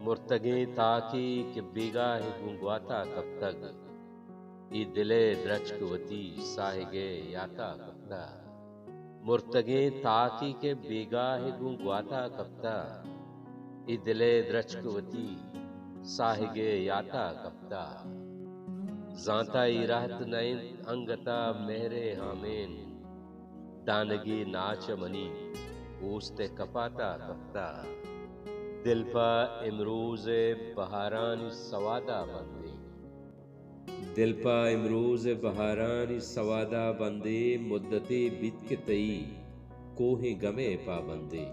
मुर्तगे ताकी के बेगाह गुंगवाता कब तक, ये दिले द्रचकवती साहिगे याता कब तक। मुर्तगे ताकी के बेगाह गुंगवाता कब तक, ये दिले द्रचकवती साहिगे याता कब तक। जांता रहत नैन अंगता मेहरे हामेन, दानगी नाच मनी ऊस्ते कपाता कफ्ता। दिल पा इमरूज बहारानी सवादा बंदे, दिल पा इमरूज बहारानी सवादा बंदे। मुद्दते बित के तई कोहे गमे पाबंदे।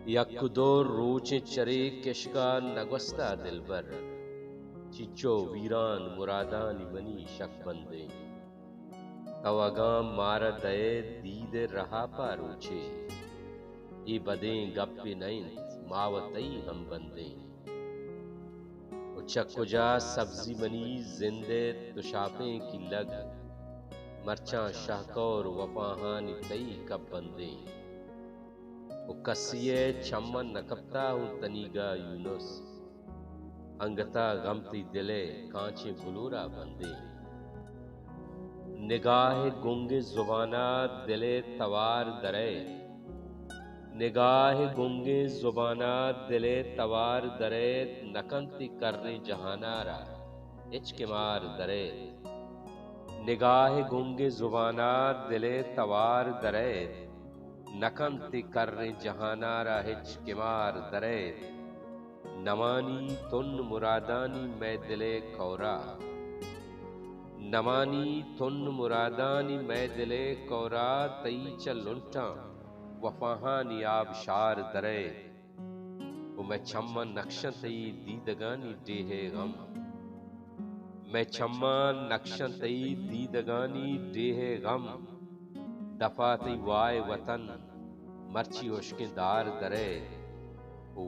यकुदो रोचे चरे किशका नगवस्ता दिलबर, चिच्चो वीरान मुरादानी मनी शक बंदे। तवगाम मार दये दीद रहा पारूचे, ये बदें गप्पे नहीं मावतई हम बंदे। चक्कुजा सब्जी मनी जिंदे तुशापे की लग, मरचा शाहकौर वफाहानी तई कब बंदे। कसिए चम्मन नकबता हूँ तनीगा यूनुस, अंगता गमती दिले कांचे बुलूरा बंदे। निगाह गुंगे जुबाना दिले तवार दरे, निगाह गुंगे जुबाना दिले तवार दरे। नकंती करने जहानारा इचकिमार दरे। निगाह गुंगे जुबाना दिले तवार दरे, नकंती करने जहानारा इचकिमार दरे। नमानी तुन मुरादानी मैं दिले कौरा, नमानी तुन मुरादानी मैं दिले कौरा। तई चल लुंटा वफाहानी आबशार दरे, वो मैं छम्मा नक्शन तई दीदगानी डेहे गम। मैं छम्मा नक्शन तई दीदगानी डेहे गम। दफा तई वाय वतन मर्ची उश्किंदार दरे,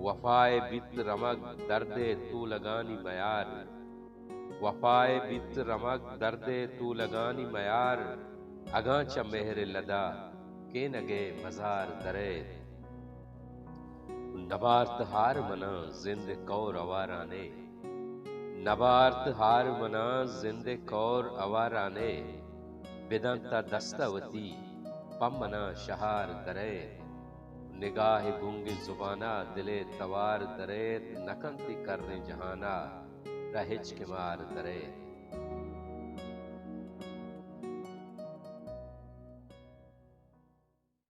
वफाए बित रमग दर्दे तू लगानी मयार। वफाए बित रमग दर्दे तू लगानी मयार। अगांचा मेहरे लदा के नगे मजार दरे। नबार्त हार मना जिंद कौर अवाराने, नबार्त हार मना जिंद कौर अवाराने। बिदंता दस्तवती पमना शहार दरे, निगाह गुंगे जुबाना दिले तवार दरे। नकंती करने जहाना रहिच के मार दरे।